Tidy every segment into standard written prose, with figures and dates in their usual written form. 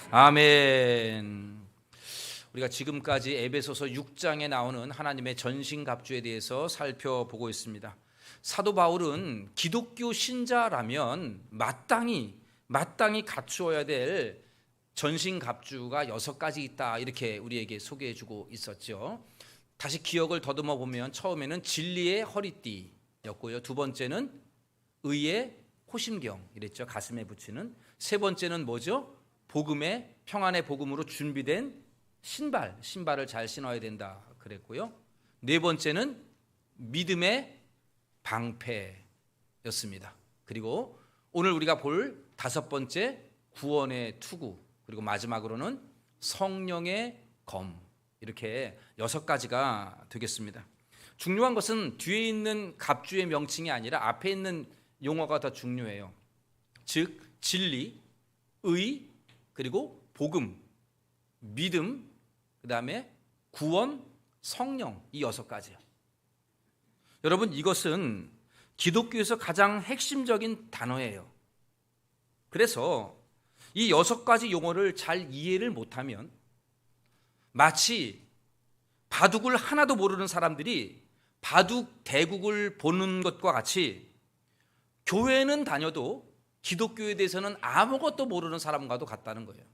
아멘. 우리가 지금까지 에베소서 6장에 나오는 하나님의 전신갑주에 대해서 살펴보고 있습니다. 사도 바울은 기독교 신자라면 마땅히 갖추어야 될 전신갑주가 6가지 있다, 이렇게 우리에게 소개해주고 있었죠. 다시 기억을 더듬어 보면 처음에는 진리의 허리띠였고요, 두 번째는 의의 호심경, 이랬죠. 가슴에 붙이는. 세 번째는 뭐죠? 복음의, 평안의 복음으로 준비된 신발을 잘 신어야 된다 그랬고요. 네 번째는 믿음의 방패였습니다. 그리고 오늘 우리가 볼 다섯 번째, 구원의 투구, 그리고 마지막으로는 성령의 검, 이렇게 6가지가 되겠습니다. 중요한 것은 뒤에 있는 갑주의 명칭이 아니라 앞에 있는 용어가 더 중요해요. 즉 진리, 의, 그리고 복음, 믿음, 그 다음에 구원, 성령, 이 6가지요. 여러분, 이것은 기독교에서 가장 핵심적인 단어예요. 그래서 이 6가지 용어를 잘 이해를 못하면 마치 바둑을 하나도 모르는 사람들이 바둑 대국을 보는 것과 같이 교회는 다녀도 기독교에 대해서는 아무것도 모르는 사람과도 같다는 거예요.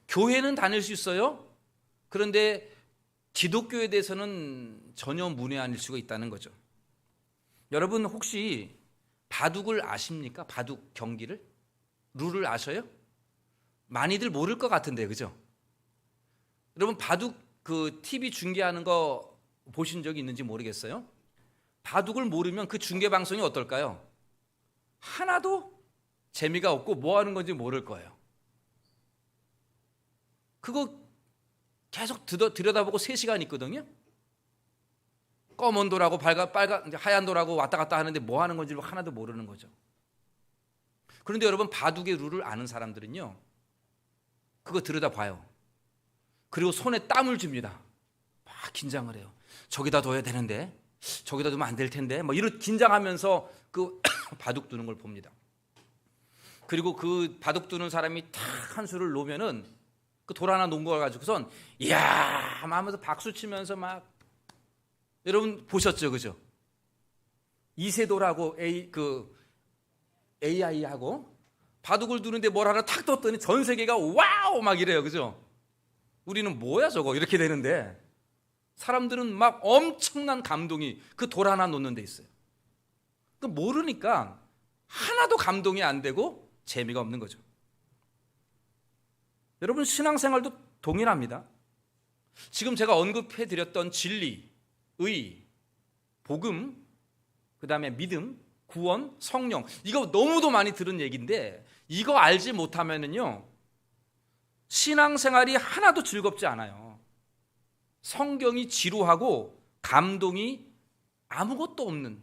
교회는 다닐 수 있어요. 그런데 기독교에 대해서는 전혀 문외한일 수가 있다는 거죠. 여러분, 혹시 바둑을 아십니까? 바둑 경기를? 룰을 아셔요? 많이들 모를 것 같은데, 그죠? 여러분, 바둑 TV 중계하는 거 보신 적이 있는지 모르겠어요. 바둑을 모르면 그 중계 방송이 어떨까요? 하나도 재미가 없고 뭐 하는 건지 모를 거예요. 그거 계속 들여다보고 3시간 있거든요. 검은 돌하고 빨간 하얀 돌하고 왔다 갔다 하는데 뭐 하는 건지 하나도 모르는 거죠. 그런데 여러분, 바둑의 룰을 아는 사람들은요, 그거 들여다봐요. 그리고 손에 땀을 줍니다. 막 긴장을 해요. 저기다 둬야 되는데, 저기다 두면 안 될 텐데, 뭐 이런 긴장하면서 그 바둑 두는 걸 봅니다. 그리고 그 바둑 두는 사람이 탁 한 수를 놓으면은 그 돌 하나 놓은 걸 가지고선 이야 하면서 박수 치면서 막, 여러분 보셨죠, 그죠? 이세돌하고 AI하고 바둑을 두는데 뭘 하나 탁 떴더니 전 세계가 와우 막 이래요, 그죠? 우리는 뭐야 저거 이렇게 되는데 사람들은 막 엄청난 감동이 그 돌 하나 놓는 데 있어요. 그 모르니까 하나도 감동이 안 되고 재미가 없는 거죠. 여러분, 신앙생활도 동일합니다. 지금 제가 언급해 드렸던 진리, 의, 복음, 그 다음에 믿음, 구원, 성령, 이거 너무도 많이 들은 얘기인데 이거 알지 못하면은요, 신앙생활이 하나도 즐겁지 않아요. 성경이 지루하고 감동이 아무것도 없는,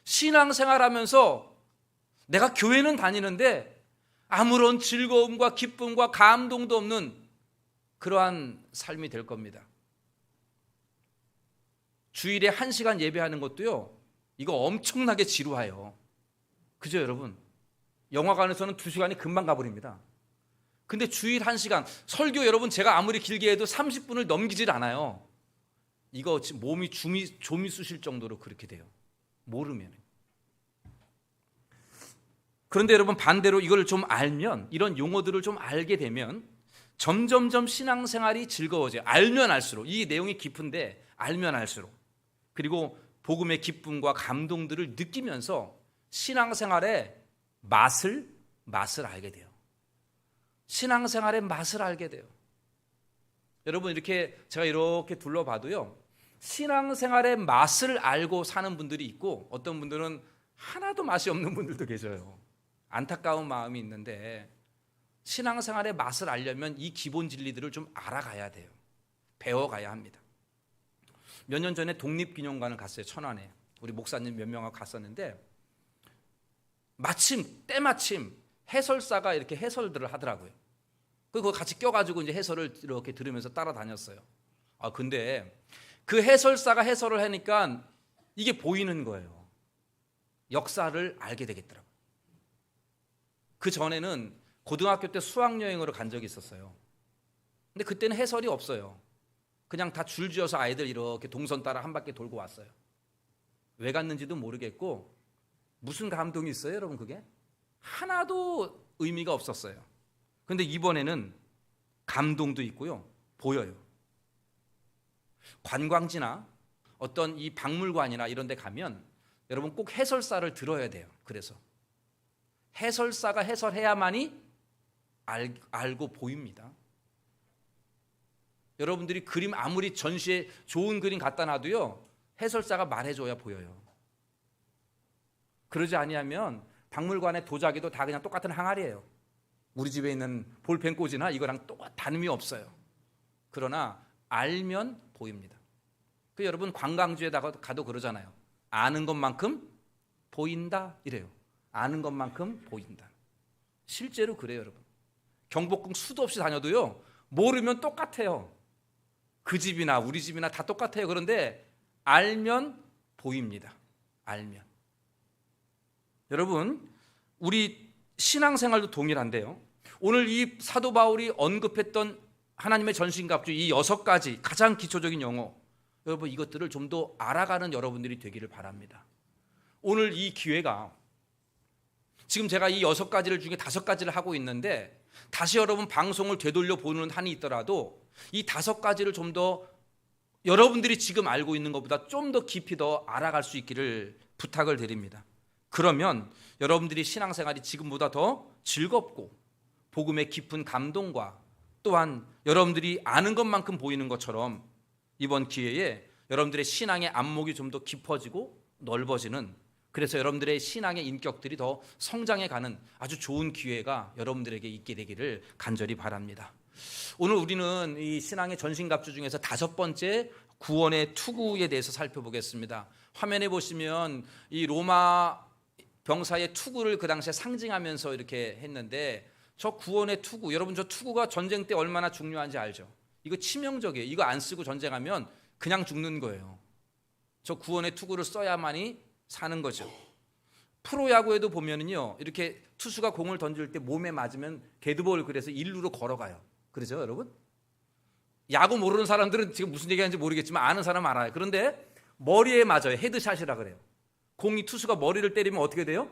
신앙생활하면서 내가 교회는 다니는데 아무런 즐거움과 기쁨과 감동도 없는 그러한 삶이 될 겁니다. 주일에 1시간 예배하는 것도요, 이거 엄청나게 지루해요. 그죠, 여러분? 영화관에서는 2시간이 금방 가버립니다. 근데 주일 1시간 설교, 여러분 제가 아무리 길게 해도 30분을 넘기질 않아요. 이거 몸이 좀이 쑤실 정도로 그렇게 돼요, 모르면. 그런데 여러분, 반대로 이걸 좀 알면, 이런 용어들을 좀 알게 되면 점점점 신앙생활이 즐거워져요. 알면 알수록. 이 내용이 깊은데 알면 알수록. 그리고 복음의 기쁨과 감동들을 느끼면서 신앙생활의 맛을 알게 돼요. 신앙생활의 맛을 알게 돼요. 여러분, 제가 이렇게 둘러봐도요, 신앙생활의 맛을 알고 사는 분들이 있고 어떤 분들은 하나도 맛이 없는 분들도 계셔요. 안타까운 마음이 있는데, 신앙생활의 맛을 알려면 이 기본 진리들을 좀 알아가야 돼요. 배워가야 합니다. 몇 년 전에 독립기념관을 갔어요, 천안에. 우리 목사님 몇 명하고 갔었는데 때마침 해설사가 이렇게 해설들을 하더라고요. 그거 같이 껴가지고 이제 해설을 이렇게 들으면서 따라다녔어요. 근데 그 해설사가 해설을 하니까 이게 보이는 거예요. 역사를 알게 되겠더라고요. 그 전에는 고등학교 때 수학여행으로 간 적이 있었어요. 근데 그때는 해설이 없어요. 그냥 다 줄지어서 아이들 이렇게 동선 따라 한 바퀴 돌고 왔어요. 왜 갔는지도 모르겠고 무슨 감동이 있어요, 여러분? 그게 하나도 의미가 없었어요. 그런데 이번에는 감동도 있고요, 보여요. 관광지나 어떤 이 박물관이나 이런 데 가면 여러분 꼭 해설사를 들어야 돼요. 그래서 해설사가 해설해야만이 알고 보입니다. 여러분들이 그림 아무리 전시에 좋은 그림 갖다 놔도요, 해설사가 말해줘야 보여요. 그러지 아니하면 박물관의 도자기도 다 그냥 똑같은 항아리예요. 우리 집에 있는 볼펜 꽂이나 이거랑 다름이 없어요. 그러나 알면 보입니다. 그 여러분 관광지에다가 가도 그러잖아요. 아는 것만큼 보인다 이래요. 아는 것만큼 보인다. 실제로 그래요, 여러분. 경복궁 수도 없이 다녀도요, 모르면 똑같아요. 그 집이나 우리 집이나 다 똑같아요. 그런데 알면 보입니다. 알면. 여러분, 우리 신앙생활도 동일한데요. 오늘 이 사도 바울이 언급했던 하나님의 전신갑주 이 6가지 가장 기초적인 용어, 여러분 이것들을 좀 더 알아가는 여러분들이 되기를 바랍니다. 오늘 이 기회가 지금 제가 이 6가지를 중에 5가지를 하고 있는데 다시 여러분 방송을 되돌려 보는 한이 있더라도 이 5가지를 좀 더 여러분들이 지금 알고 있는 것보다 좀 더 깊이 더 알아갈 수 있기를 부탁을 드립니다. 그러면 여러분들이 신앙생활이 지금보다 더 즐겁고 복음의 깊은 감동과 또한 여러분들이 아는 것만큼 보이는 것처럼 이번 기회에 여러분들의 신앙의 안목이 좀 더 깊어지고 넓어지는, 그래서 여러분들의 신앙의 인격들이 더 성장해가는 아주 좋은 기회가 여러분들에게 있게 되기를 간절히 바랍니다. 오늘 우리는 이 신앙의 전신갑주 중에서 5번째 구원의 투구에 대해서 살펴보겠습니다. 화면에 보시면 이 로마 병사의 투구를 그 당시에 상징하면서 이렇게 했는데, 저 구원의 투구, 여러분 저 투구가 전쟁 때 얼마나 중요한지 알죠? 이거 치명적이에요. 이거 안 쓰고 전쟁하면 그냥 죽는 거예요. 저 구원의 투구를 써야만이 사는 거죠. 프로야구에도 보면은요, 이렇게 투수가 공을 던질 때 몸에 맞으면 데드볼, 그래서 1루로 걸어가요. 그렇죠, 여러분? 야구 모르는 사람들은 지금 무슨 얘기하는지 모르겠지만 아는 사람 알아요. 그런데 머리에 맞아요. 헤드샷이라 그래요. 공이 투수가 머리를 때리면 어떻게 돼요?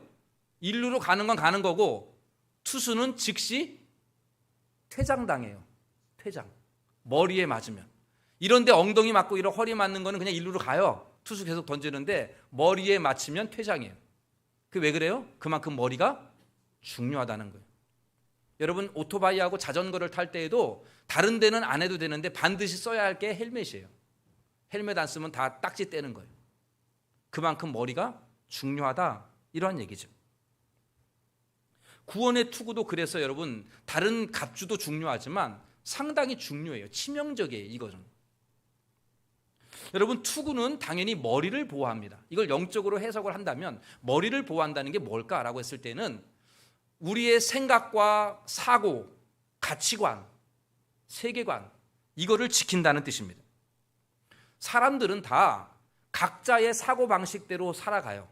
1루로 가는 건 가는 거고 투수는 즉시 퇴장당해요. 퇴장. 머리에 맞으면. 이런데 엉덩이 맞고 이런 허리 맞는 거는 그냥 1루로 가요. 투수 계속 던지는데 머리에 맞추면 퇴장이에요. 그게 왜 그래요? 그만큼 머리가 중요하다는 거예요. 여러분 오토바이하고 자전거를 탈 때에도 다른 데는 안 해도 되는데 반드시 써야 할 게 헬멧이에요. 헬멧 안 쓰면 다 딱지 떼는 거예요. 그만큼 머리가 중요하다, 이러한 얘기죠. 구원의 투구도 그래서 여러분 다른 갑주도 중요하지만 상당히 중요해요. 치명적이에요, 이거는. 여러분 투구는 당연히 머리를 보호합니다. 이걸 영적으로 해석을 한다면 머리를 보호한다는 게 뭘까라고 했을 때는 우리의 생각과 사고, 가치관, 세계관, 이거를 지킨다는 뜻입니다. 사람들은 다 각자의 사고방식대로 살아가요.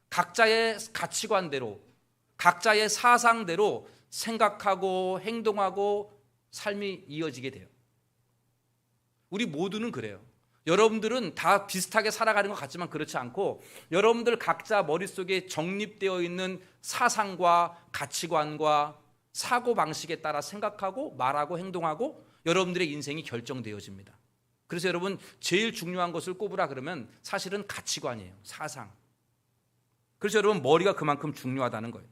각자의 가치관대로, 각자의 사상대로 생각하고 행동하고 삶이 이어지게 돼요. 우리 모두는 그래요. 여러분들은 다 비슷하게 살아가는 것 같지만 그렇지 않고 여러분들 각자 머릿속에 정립되어 있는 사상과 가치관과 사고방식에 따라 생각하고 말하고 행동하고 여러분들의 인생이 결정되어집니다. 그래서 여러분 제일 중요한 것을 꼽으라 그러면 사실은 가치관이에요. 사상. 그래서 여러분 머리가 그만큼 중요하다는 거예요.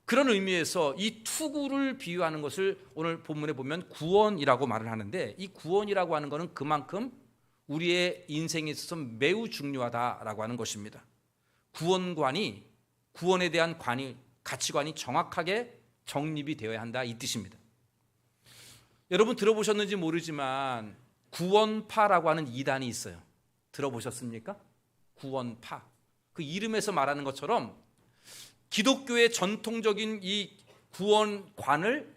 그런 의미에서 이 투구를 비유하는 것을 오늘 본문에 보면 구원이라고 말을 하는데, 이 구원이라고 하는 것은 그만큼 우리의 인생에 있어서 매우 중요하다라고 하는 것입니다. 구원관이, 구원에 대한 가치관이 정확하게 정립이 되어야 한다, 이 뜻입니다. 여러분 들어보셨는지 모르지만 구원파라고 하는 이단이 있어요. 들어보셨습니까? 구원파. 그 이름에서 말하는 것처럼 기독교의 전통적인 이 구원관을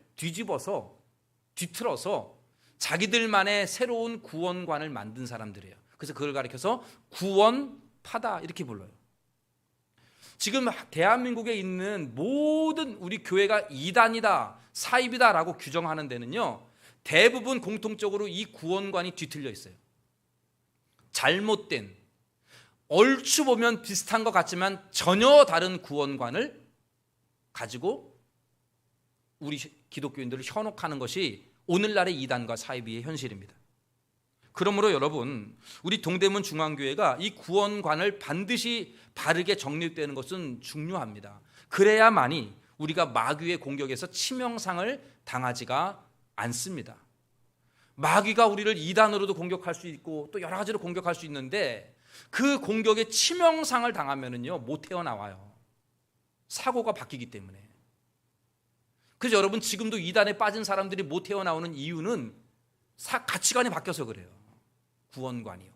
뒤틀어서 자기들만의 새로운 구원관을 만든 사람들이에요. 그래서 그걸 가리켜서 구원파다 이렇게 불러요. 지금 대한민국에 있는 모든 우리 교회가 이단이다, 사입이다라고 규정하는 데는요, 대부분 공통적으로 이 구원관이 뒤틀려 있어요. 잘못된, 얼추 보면 비슷한 것 같지만 전혀 다른 구원관을 가지고 우리 기독교인들을 현혹하는 것이 오늘날의 이단과 사이비의 현실입니다. 그러므로 여러분, 우리 동대문 중앙교회가 이 구원관을 반드시 바르게 정립되는 것은 중요합니다. 그래야만이 우리가 마귀의 공격에서 치명상을 당하지가 않습니다. 마귀가 우리를 이단으로도 공격할 수 있고 또 여러 가지로 공격할 수 있는데 그 공격에 치명상을 당하면은요, 못 헤어나와요. 사고가 바뀌기 때문에. 그래서 여러분, 지금도 이단에 빠진 사람들이 못 헤어나오는 이유는 가치관이 바뀌어서 그래요. 구원관이요.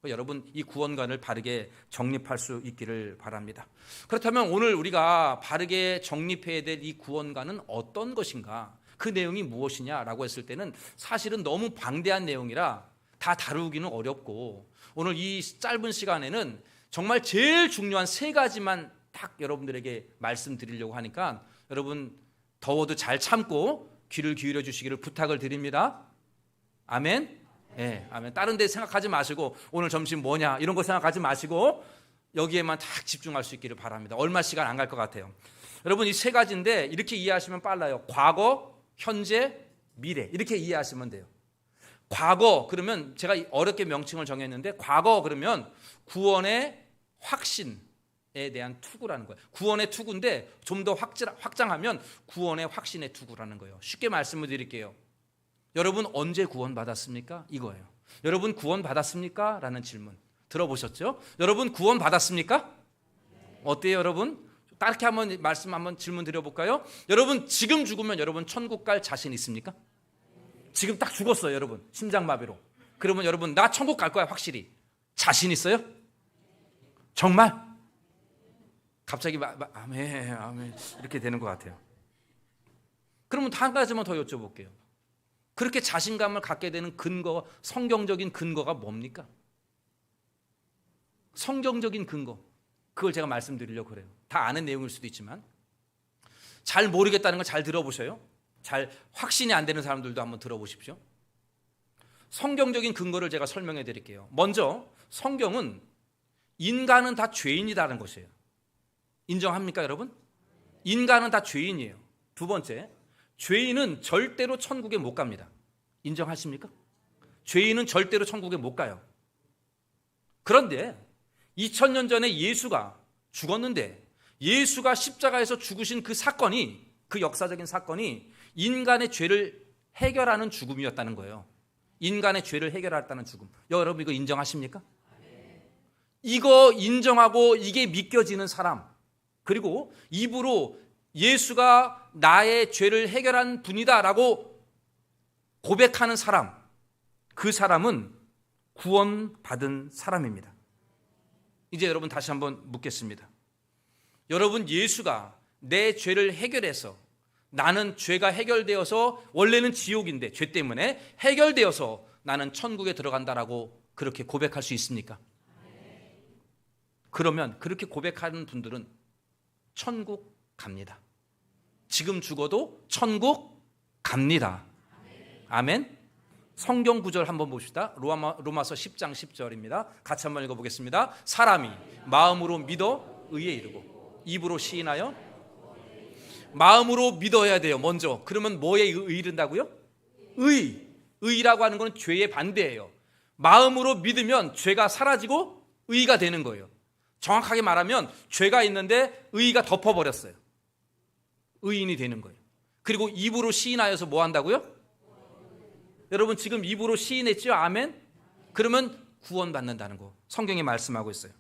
여러분, 이 구원관을 바르게 정립할 수 있기를 바랍니다. 그렇다면 오늘 우리가 바르게 정립해야 될 이 구원관은 어떤 것인가? 그 내용이 무엇이냐라고 했을 때는 사실은 너무 방대한 내용이라 다 다루기는 어렵고, 오늘 이 짧은 시간에는 정말 제일 중요한 세 가지만 딱 여러분들에게 말씀드리려고 하니까 여러분, 더워도 잘 참고 귀를 기울여 주시기를 부탁을 드립니다. 아멘. 네, 아멘. 다른 데 생각하지 마시고 오늘 점심 뭐냐 이런 거 생각하지 마시고 여기에만 딱 집중할 수 있기를 바랍니다. 얼마 시간 안 갈 것 같아요. 여러분, 이 세 가지인데 이렇게 이해하시면 빨라요. 과거, 현재, 미래, 이렇게 이해하시면 돼요. 과거 그러면 제가 어렵게 명칭을 정했는데, 과거 그러면 구원의 확신에 대한 투구라는 거예요. 구원의 투구인데 좀 더 확장하면 구원의 확신의 투구라는 거예요. 쉽게 말씀을 드릴게요. 여러분, 언제 구원 받았습니까? 이거예요. 여러분, 구원 받았습니까? 라는 질문 들어보셨죠? 여러분, 구원 받았습니까? 어때요, 여러분? 따르게 한번 질문 드려볼까요? 여러분, 지금 죽으면 여러분 천국 갈 자신 있습니까? 지금 딱 죽었어요, 여러분. 심장마비로. 그러면 여러분, 나 천국 갈 거야, 확실히. 자신 있어요? 정말? 갑자기 아멘, 아멘 이렇게 되는 것 같아요. 그러면 한 가지만 더 여쭤볼게요. 그렇게 자신감을 갖게 되는 근거, 성경적인 근거가 뭡니까? 성경적인 근거, 그걸 제가 말씀드리려고 그래요. 다 아는 내용일 수도 있지만 잘 모르겠다는 걸 잘 들어보셔요. 잘 확신이 안 되는 사람들도 한번 들어보십시오. 성경적인 근거를 제가 설명해 드릴게요. 먼저, 성경은 인간은 다 죄인이라는 것이에요. 인정합니까, 여러분? 인간은 다 죄인이에요. 두 번째, 죄인은 절대로 천국에 못 갑니다. 인정하십니까? 죄인은 절대로 천국에 못 가요. 그런데 2000년 전에 예수가 죽었는데, 예수가 십자가에서 죽으신 그 사건이, 그 역사적인 사건이 인간의 죄를 해결하는 죽음이었다는 거예요. 인간의 죄를 해결했다는 죽음. 여러분, 이거 인정하십니까? 이거 인정하고 이게 믿겨지는 사람, 그리고 입으로 예수가 나의 죄를 해결한 분이다라고 고백하는 사람, 그 사람은 구원받은 사람입니다. 이제 여러분, 다시 한번 묻겠습니다. 여러분, 예수가 내 죄를 해결해서, 나는 죄가 해결되어서 원래는 지옥인데 죄 때문에 해결되어서 나는 천국에 들어간다라고 그렇게 고백할 수 있습니까? 그러면 그렇게 고백하는 분들은 천국 갑니다. 지금 죽어도 천국 갑니다. 아멘. 성경 구절 한번 봅시다. 로마서 10장 10절입니다. 같이 한번 읽어보겠습니다. 사람이 마음으로 믿어 의에 이르고 입으로 시인하여. 마음으로 믿어야 돼요, 먼저. 그러면 뭐에 이른다고요? 의라고 하는 건 죄의 반대예요. 마음으로 믿으면 죄가 사라지고 의가 되는 거예요. 정확하게 말하면 죄가 있는데 의가 덮어버렸어요. 의인이 되는 거예요. 그리고 입으로 시인하여서 뭐 한다고요? 여러분, 지금 입으로 시인했죠? 아멘? 그러면 구원받는다는 거 성경이 말씀하고 있어요.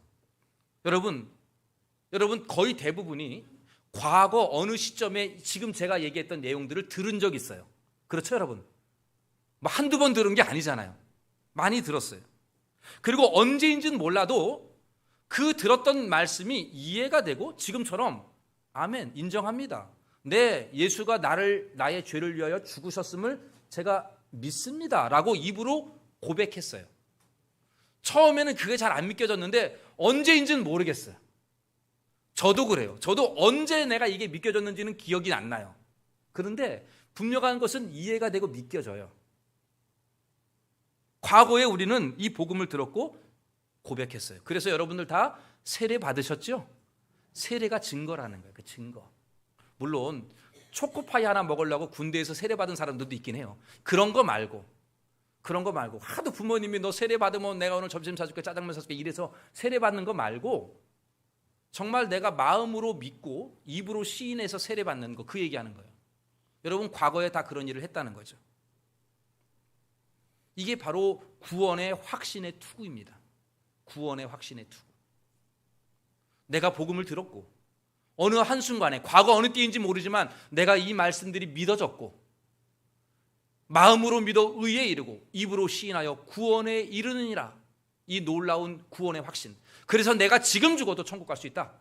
여러분 거의 대부분이 과거 어느 시점에 지금 제가 얘기했던 내용들을 들은 적이 있어요. 그렇죠, 여러분? 뭐 한두 번 들은 게 아니잖아요. 많이 들었어요. 그리고 언제인지는 몰라도 그 들었던 말씀이 이해가 되고 지금처럼 아멘, 인정합니다. 네, 예수가 나의 죄를 위하여 죽으셨음을 제가 믿습니다 라고 입으로 고백했어요. 처음에는 그게 잘 안 믿겨졌는데 언제인지는 모르겠어요. 저도 그래요. 저도 언제 내가 이게 믿겨졌는지는 기억이 안 나요. 그런데 분명한 것은 이해가 되고 믿겨져요. 과거에 우리는 이 복음을 들었고 고백했어요. 그래서 여러분들 다 세례 받으셨죠? 세례가 증거라는 거예요. 그 증거. 물론 초코파이 하나 먹으려고 군대에서 세례 받은 사람들도 있긴 해요. 그런 거 말고 하도 부모님이 너 세례 받으면 내가 오늘 점심 사줄게, 짜장면 사줄게 이래서 세례 받는 거 말고 정말 내가 마음으로 믿고 입으로 시인해서 세례 받는 거, 그 얘기하는 거예요. 여러분 과거에 다 그런 일을 했다는 거죠. 이게 바로 구원의 확신의 투구입니다. 구원의 확신의 투구. 내가 복음을 들었고 어느 한순간에, 과거 어느 때인지 모르지만 내가 이 말씀들이 믿어졌고 마음으로 믿어 의에 이르고 입으로 시인하여 구원에 이르느니라. 이 놀라운 구원의 확신. 그래서 내가 지금 죽어도 천국 갈 수 있다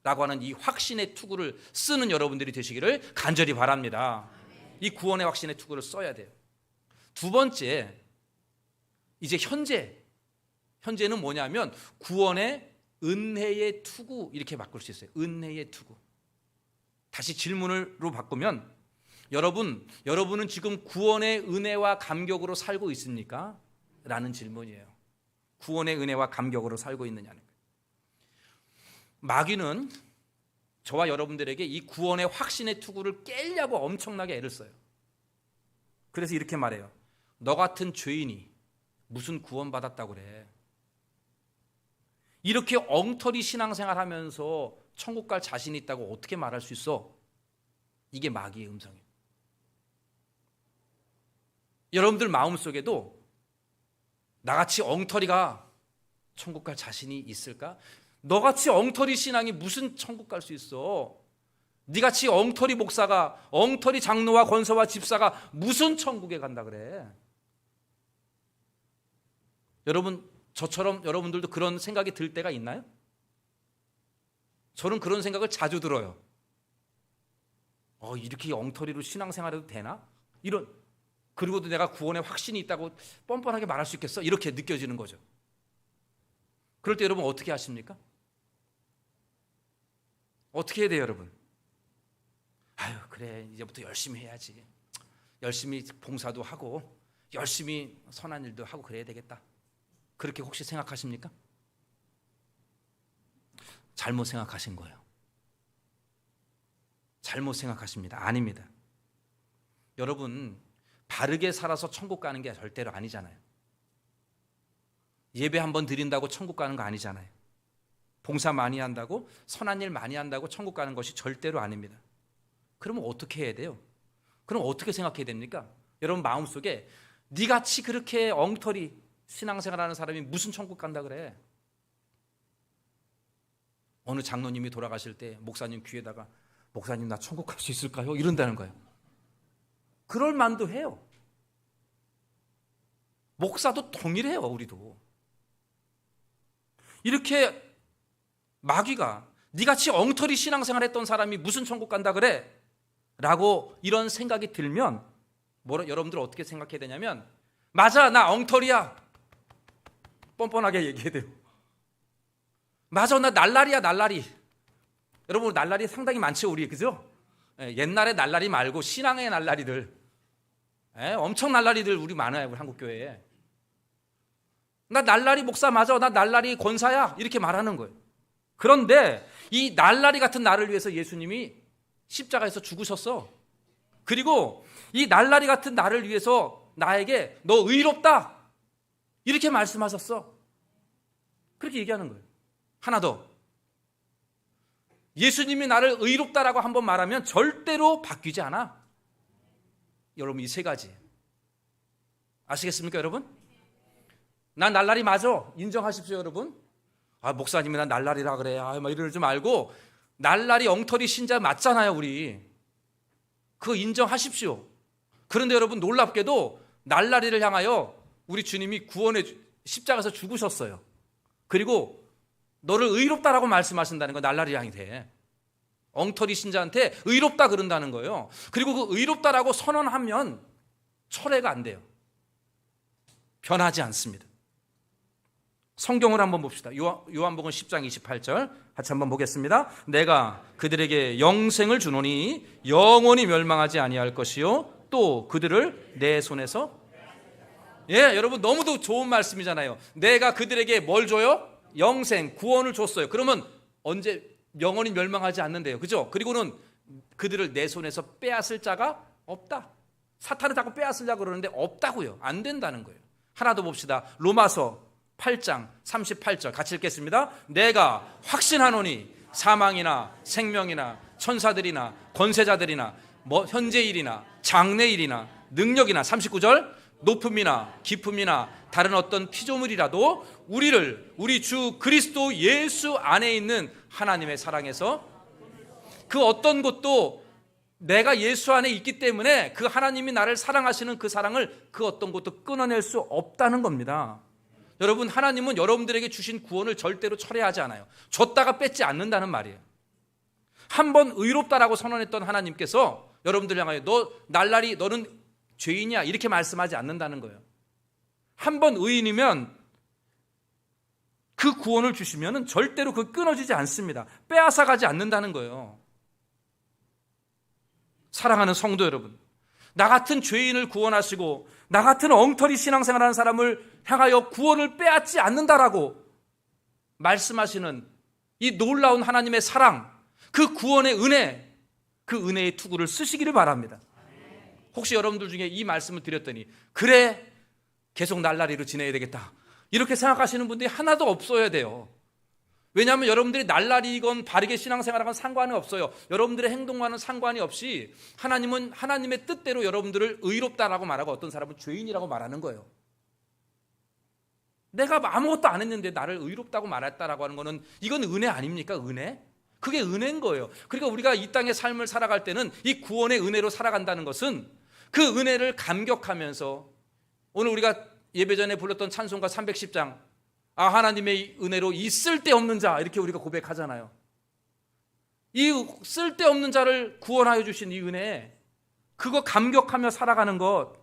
라고 하는 이 확신의 투구를 쓰는 여러분들이 되시기를 간절히 바랍니다. 이 구원의 확신의 투구를 써야 돼요. 두 번째, 이제 현재는 뭐냐면 구원의 은혜의 투구, 이렇게 바꿀 수 있어요. 은혜의 투구. 다시 질문으로 바꾸면 여러분은 지금 구원의 은혜와 감격으로 살고 있습니까? 라는 질문이에요. 구원의 은혜와 감격으로 살고 있느냐는 거예요. 마귀는 저와 여러분들에게 이 구원의 확신의 투구를 깨려고 엄청나게 애를 써요. 그래서 이렇게 말해요. 너 같은 죄인이 무슨 구원받았다고 그래. 이렇게 엉터리 신앙생활 하면서 천국 갈 자신이 있다고 어떻게 말할 수 있어? 이게 마귀의 음성이에요. 여러분들 마음속에도 나같이 엉터리가 천국 갈 자신이 있을까? 너같이 엉터리 신앙이 무슨 천국 갈 수 있어? 네같이 엉터리 목사가, 엉터리 장로와 권사와 집사가 무슨 천국에 간다 그래? 여러분, 저처럼 여러분들도 그런 생각이 들 때가 있나요? 저는 그런 생각을 자주 들어요. 이렇게 엉터리로 신앙생활해도 되나? 그리고도 내가 구원에 확신이 있다고 뻔뻔하게 말할 수 있겠어? 이렇게 느껴지는 거죠. 그럴 때 여러분 어떻게 하십니까? 어떻게 해야 돼요, 여러분? 그래, 이제부터 열심히 해야지. 열심히 봉사도 하고 열심히 선한 일도 하고 그래야 되겠다. 그렇게 혹시 생각하십니까? 잘못 생각하신 거예요. 잘못 생각하십니다. 아닙니다. 여러분, 바르게 살아서 천국 가는 게 절대로 아니잖아요. 예배 한번 드린다고 천국 가는 거 아니잖아요. 봉사 많이 한다고, 선한 일 많이 한다고 천국 가는 것이 절대로 아닙니다. 그러면 어떻게 해야 돼요? 그럼 어떻게 생각해야 됩니까? 여러분 마음속에 네같이 그렇게 엉터리 신앙생활하는 사람이 무슨 천국 간다 그래? 어느 장로님이 돌아가실 때 목사님 귀에다가 목사님 나 천국 갈 수 있을까요? 이런다는 거예요. 그럴 만도 해요. 목사도 동일해요. 우리도. 이렇게 마귀가 네같이 엉터리 신앙생활 했던 사람이 무슨 천국 간다 그래? 라고 이런 생각이 들면 여러분들 어떻게 생각해야 되냐면 맞아, 나 엉터리야. 뻔뻔하게 얘기해야 돼요. 맞아, 나 날라리야, 날라리. 여러분 날라리 상당히 많죠, 우리. 그죠? 옛날에 날라리 말고 신앙의 날라리들, 엄청 날라리들 우리 많아요, 우리 한국교회에. 나 날라리 목사 맞아, 나 날라리 권사야, 이렇게 말하는 거예요. 그런데 이 날라리 같은 나를 위해서 예수님이 십자가에서 죽으셨어. 그리고 이 날라리 같은 나를 위해서 나에게 너 의롭다 이렇게 말씀하셨어. 그렇게 얘기하는 거예요. 하나 더, 예수님이 나를 의롭다라고 한번 말하면 절대로 바뀌지 않아. 여러분 이 세 가지 아시겠습니까? 여러분, 난 날라리 맞아, 인정하십시오. 여러분, 목사님이 난 날라리라 그래, 막 이러지 말고 날라리 엉터리 신자 맞잖아요, 우리. 그거 인정하십시오. 그런데 여러분 놀랍게도 날라리를 향하여 우리 주님이 구원의 십자가에서 죽으셨어요. 그리고 너를 의롭다라고 말씀하신다는 거, 날라리 양이 돼. 엉터리 신자한테 의롭다 그런다는 거예요. 그리고 그 의롭다라고 선언하면 철회가 안 돼요. 변하지 않습니다. 성경을 한번 봅시다. 요한복음 10장 28절 같이 한번 보겠습니다. 내가 그들에게 영생을 주노니 영원히 멸망하지 아니할 것이요 또 그들을 내 손에서 여러분 너무도 좋은 말씀이잖아요. 내가 그들에게 뭘 줘요? 영생, 구원을 줬어요. 그러면 언제 영원히 멸망하지 않는데요. 그죠? 그리고는 그들을 내 손에서 빼앗을 자가 없다. 사탄은 자꾸 빼앗으려고 그러는데 없다고요. 안 된다는 거예요. 하나 더 봅시다. 로마서 8장 38절 같이 읽겠습니다. 내가 확신하노니 사망이나 생명이나 천사들이나 권세자들이나 현재일이나 장래일이나 능력이나 39절 높음이나 깊음이나 다른 어떤 피조물이라도 우리 주 그리스도 예수 안에 있는 하나님의 사랑에서 그 어떤 것도 내가 예수 안에 있기 때문에 그 하나님이 나를 사랑하시는 그 사랑을 그 어떤 것도 끊어낼 수 없다는 겁니다. 여러분, 하나님은 여러분들에게 주신 구원을 절대로 철회하지 않아요. 줬다가 뺏지 않는다는 말이에요. 한번 의롭다라고 선언했던 하나님께서 여러분들 향하여 너 날라리 너는 죄인이야 이렇게 말씀하지 않는다는 거예요. 한번 의인이면 그 구원을 주시면 절대로 그 끊어지지 않습니다. 빼앗아가지 않는다는 거예요. 사랑하는 성도 여러분, 나 같은 죄인을 구원하시고 나 같은 엉터리 신앙생활하는 사람을 향하여 구원을 빼앗지 않는다라고 말씀하시는 이 놀라운 하나님의 사랑, 그 구원의 은혜, 그 은혜의 투구를 쓰시기를 바랍니다. 혹시 여러분들 중에 이 말씀을 드렸더니 그래 계속 날라리로 지내야 되겠다 이렇게 생각하시는 분들이 하나도 없어야 돼요. 왜냐하면 여러분들이 날라리건 바르게 신앙생활하건 상관이 없어요. 여러분들의 행동과는 상관이 없이 하나님은 하나님의 뜻대로 여러분들을 의롭다라고 말하고 어떤 사람은 죄인이라고 말하는 거예요. 내가 아무것도 안 했는데 나를 의롭다고 말했다라고 하는 거는 이건 은혜 아닙니까? 은혜? 그게 은혜인 거예요. 그러니까 우리가 이 땅의 삶을 살아갈 때는 이 구원의 은혜로 살아간다는 것은 그 은혜를 감격하면서 오늘 우리가 예배 전에 불렀던 찬송가 310장 하나님의 은혜로 이 쓸데없는 자 이렇게 우리가 고백하잖아요. 이 쓸데없는 자를 구원하여 주신 이 은혜 그거 감격하며 살아가는 것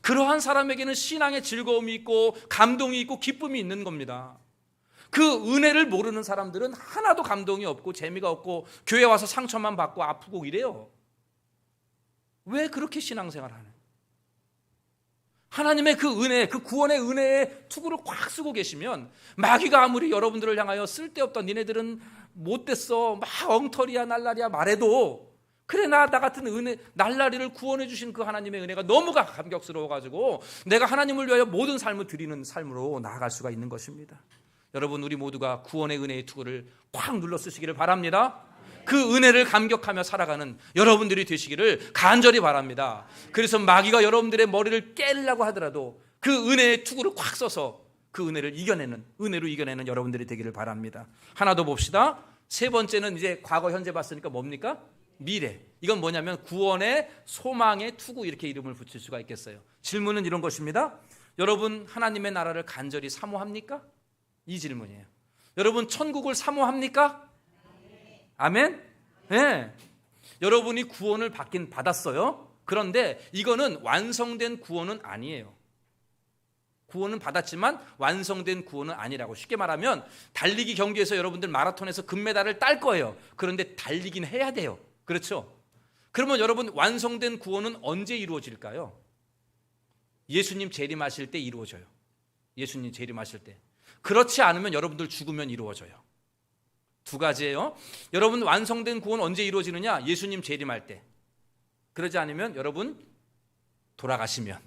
그러한 사람에게는 신앙의 즐거움이 있고 감동이 있고 기쁨이 있는 겁니다. 그 은혜를 모르는 사람들은 하나도 감동이 없고 재미가 없고 교회 와서 상처만 받고 아프고 이래요. 왜 그렇게 신앙생활을 하나요? 하나님의 그 은혜, 그 구원의 은혜의 투구를 꽉 쓰고 계시면 마귀가 아무리 여러분들을 향하여 쓸데없다 니네들은 못됐어 막 엉터리야 날라리야 말해도 그래 나 같은 은혜 날라리를 구원해 주신 그 하나님의 은혜가 너무 감격스러워가지고 내가 하나님을 위하여 모든 삶을 드리는 삶으로 나아갈 수가 있는 것입니다. 여러분 우리 모두가 구원의 은혜의 투구를 꽉 눌러 쓰시기를 바랍니다. 그 은혜를 감격하며 살아가는 여러분들이 되시기를 간절히 바랍니다. 그래서 마귀가 여러분들의 머리를 깨려고 하더라도 그 은혜의 투구를 꽉 써서 그 은혜를 은혜로 이겨내는 여러분들이 되기를 바랍니다. 하나 더 봅시다. 세 번째는 이제 과거 현재 봤으니까 뭡니까? 미래. 이건 뭐냐면 구원의 소망의 투구 이렇게 이름을 붙일 수가 있겠어요. 질문은 이런 것입니다. 여러분 하나님의 나라를 간절히 사모합니까? 이 질문이에요. 여러분 천국을 사모합니까? 아멘? 네. 여러분이 구원을 받긴 받았어요. 그런데 이거는 완성된 구원은 아니에요. 구원은 받았지만 완성된 구원은 아니라고. 쉽게 말하면 달리기 경기에서 여러분들 마라톤에서 금메달을 딸 거예요. 그런데 달리긴 해야 돼요. 그렇죠? 그러면 여러분 완성된 구원은 언제 이루어질까요? 예수님 재림하실 때 이루어져요. 예수님 재림하실 때. 그렇지 않으면 여러분들 죽으면 이루어져요. 두 가지예요. 여러분 완성된 구원 언제 이루어지느냐? 예수님 재림할 때. 그러지 않으면 여러분 돌아가시면.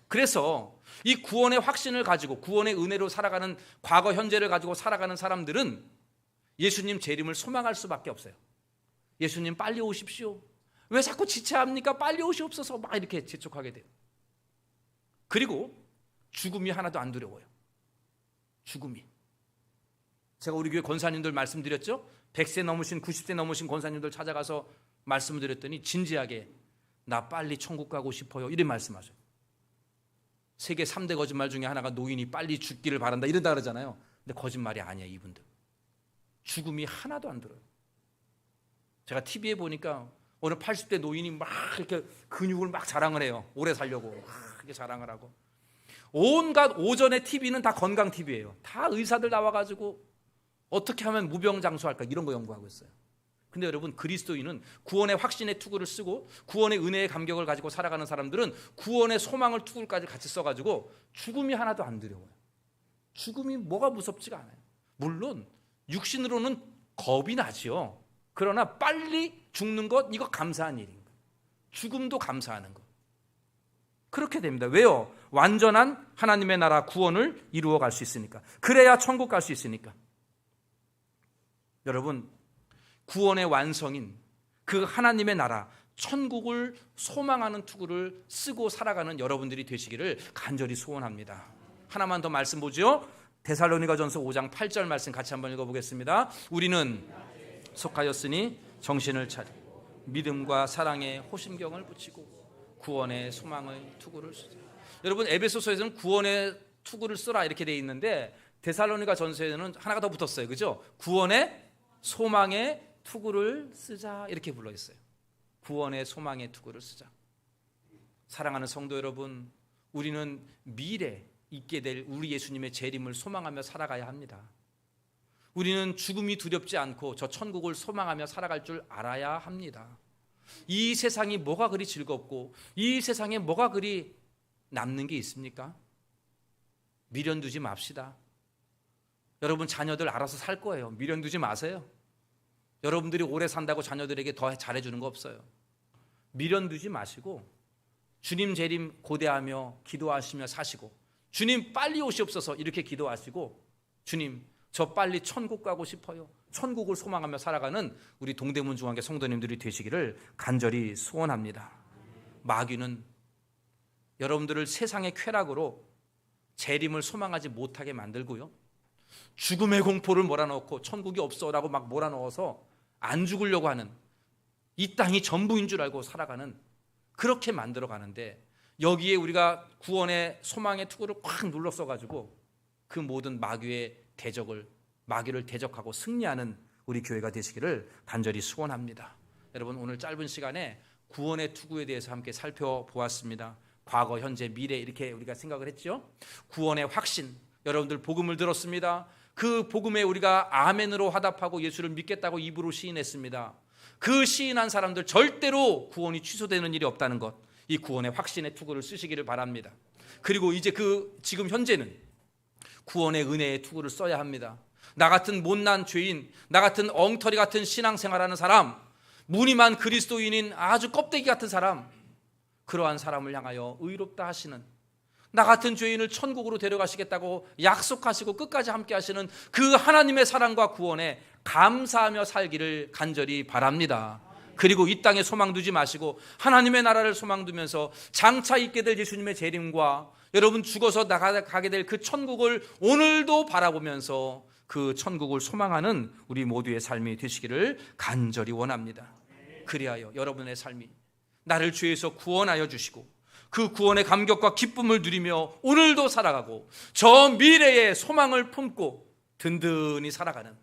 그래서 이 구원의 확신을 가지고 구원의 은혜로 살아가는 과거 현재를 가지고 살아가는 사람들은 예수님 재림을 소망할 수밖에 없어요. 예수님 빨리 오십시오. 왜 자꾸 지체합니까? 빨리 오시옵소서. 막 이렇게 재촉하게 돼요. 그리고 죽음이 하나도 안 두려워요. 죽음이. 제가 우리 교회 권사님들 말씀드렸죠? 100세 넘으신 90세 넘으신 권사님들 찾아가서 말씀을 드렸더니 진지하게 나 빨리 천국 가고 싶어요 이런 말씀하셔요. 세계 3대 거짓말 중에 하나가 노인이 빨리 죽기를 바란다 이런다 그러잖아요. 근데 거짓말이 아니야. 이분들 죽음이 하나도 안 들어요. 제가 TV에 보니까 어느 80대 노인이 막 이렇게 근육을 막 자랑을 해요. 오래 살려고 막 이렇게 자랑을 하고 온갖 오전의 TV는 다 건강 TV예요. 다 의사들 나와가지고 어떻게 하면 무병장수할까 이런 거 연구하고 있어요. 근데 여러분, 그리스도인은 구원의 확신의 투구를 쓰고 구원의 은혜의 감격을 가지고 살아가는 사람들은 구원의 소망을 투구까지 같이 써가지고 죽음이 하나도 안 두려워요. 죽음이 뭐가 무섭지가 않아요. 물론 육신으로는 겁이 나지요. 그러나 빨리 죽는 것, 이거 감사한 일인 거예요. 죽음도 감사하는 것. 그렇게 됩니다. 왜요? 완전한 하나님의 나라 구원을 이루어 갈 수 있으니까. 그래야 천국 갈 수 있으니까. 여러분, 구원의 완성인 그 하나님의 나라 천국을 소망하는 투구를 쓰고 살아가는 여러분들이 되시기를 간절히 소원합니다. 하나만 더 말씀 보죠. 데살로니가전서 5장 8절 말씀 같이 한번 읽어보겠습니다. 우리는 속하였으니 정신을 차리고 믿음과 사랑에 호심경을 붙이고 구원의 소망의 투구를 쓰자. 여러분, 에베소서에서는 구원의 투구를 쓰라 이렇게 돼 있는데 데살로니가전서에는 하나가 더 붙었어요. 그죠? 구원의 소망의 투구를 쓰자 이렇게 불러 있어요. 구원의 소망의 투구를 쓰자. 사랑하는 성도 여러분, 우리는 미래 있게 될 우리 예수님의 재림을 소망하며 살아가야 합니다. 우리는 죽음이 두렵지 않고 저 천국을 소망하며 살아갈 줄 알아야 합니다. 이 세상이 뭐가 그리 즐겁고 이 세상에 뭐가 그리 남는 게 있습니까? 미련 두지 맙시다. 여러분, 자녀들 알아서 살 거예요. 미련 두지 마세요. 여러분들이 오래 산다고 자녀들에게 더 잘해주는 거 없어요. 미련 두지 마시고 주님 재림 고대하며 기도하시며 사시고, 주님 빨리 오시옵소서 이렇게 기도하시고, 주님 저 빨리 천국 가고 싶어요, 천국을 소망하며 살아가는 우리 동대문 중앙교 성도님들이 되시기를 간절히 소원합니다. 마귀는 여러분들을 세상의 쾌락으로 재림을 소망하지 못하게 만들고요, 죽음의 공포를 몰아넣고 천국이 없어라고 막 몰아넣어서 안 죽으려고 하는, 이 땅이 전부인 줄 알고 살아가는, 그렇게 만들어 가는데, 여기에 우리가 구원의 소망의 투구를 꽉 눌러 써가지고 그 모든 마귀의 마귀를 대적하고 승리하는 우리 교회가 되시기를 간절히 소원합니다. 여러분, 오늘 짧은 시간에 구원의 투구에 대해서 함께 살펴보았습니다. 과거, 현재, 미래 이렇게 우리가 생각을 했죠. 구원의 확신, 여러분들 복음을 들었습니다. 그 복음에 우리가 아멘으로 화답하고 예수를 믿겠다고 입으로 시인했습니다. 그 시인한 사람들 절대로 구원이 취소되는 일이 없다는 것, 이 구원의 확신의 투구를 쓰시기를 바랍니다. 그리고 이제 지금 현재는 구원의 은혜의 투구를 써야 합니다. 나 같은 못난 죄인, 나 같은 엉터리 같은 신앙생활하는 사람, 무늬만 그리스도인인 아주 껍데기 같은 사람, 그러한 사람을 향하여 의롭다 하시는, 나 같은 죄인을 천국으로 데려가시겠다고 약속하시고 끝까지 함께 하시는 그 하나님의 사랑과 구원에 감사하며 살기를 간절히 바랍니다. 그리고 이 땅에 소망 두지 마시고 하나님의 나라를 소망 두면서 장차 있게 될 예수님의 재림과 여러분 죽어서 나가게 될 그 천국을 오늘도 바라보면서 그 천국을 소망하는 우리 모두의 삶이 되시기를 간절히 원합니다. 그리하여 여러분의 삶이 나를 죄에서 구원하여 주시고 그 구원의 감격과 기쁨을 누리며 오늘도 살아가고 저 미래의 소망을 품고 든든히 살아가는,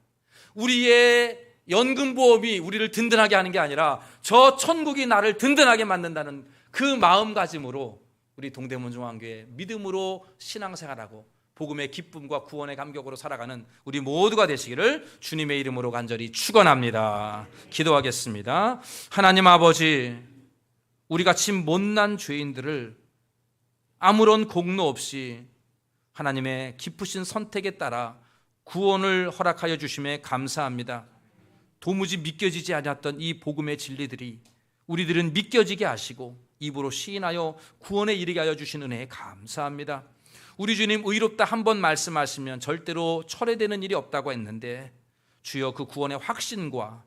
우리의 연금보험이 우리를 든든하게 하는 게 아니라 저 천국이 나를 든든하게 만든다는 그 마음가짐으로 우리 동대문 중앙교회 믿음으로 신앙생활하고 복음의 기쁨과 구원의 감격으로 살아가는 우리 모두가 되시기를 주님의 이름으로 간절히 축원합니다. 기도하겠습니다. 하나님 아버지, 우리같이 못난 죄인들을 아무런 공로 없이 하나님의 깊으신 선택에 따라 구원을 허락하여 주심에 감사합니다. 도무지 믿겨지지 않았던 이 복음의 진리들이 우리들은 믿겨지게 하시고 입으로 시인하여 구원에 이르게 하여 주신 은혜에 감사합니다. 우리 주님, 의롭다 한 번 말씀하시면 절대로 철회되는 일이 없다고 했는데, 주여 그 구원의 확신과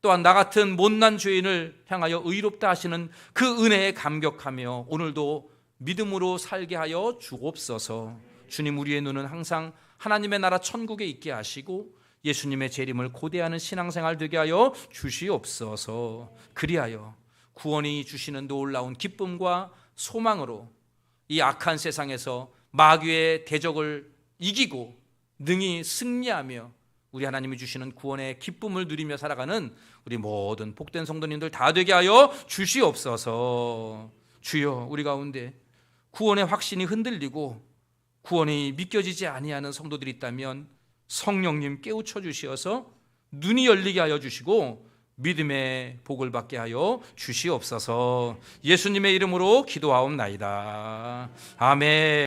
또한 나 같은 못난 죄인을 향하여 의롭다 하시는 그 은혜에 감격하며 오늘도 믿음으로 살게 하여 주옵소서. 주님, 우리의 눈은 항상 하나님의 나라 천국에 있게 하시고 예수님의 재림을 고대하는 신앙생활 되게 하여 주시옵소서. 그리하여 구원이 주시는 놀라운 기쁨과 소망으로 이 악한 세상에서 마귀의 대적을 이기고 능히 승리하며 우리 하나님이 주시는 구원의 기쁨을 누리며 살아가는 우리 모든 복된 성도님들 다 되게 하여 주시옵소서. 주여, 우리 가운데 구원의 확신이 흔들리고 구원이 믿겨지지 아니하는 성도들이 있다면 성령님 깨우쳐 주시어서 눈이 열리게 하여 주시고 믿음의 복을 받게 하여 주시옵소서. 예수님의 이름으로 기도하옵나이다. 아멘.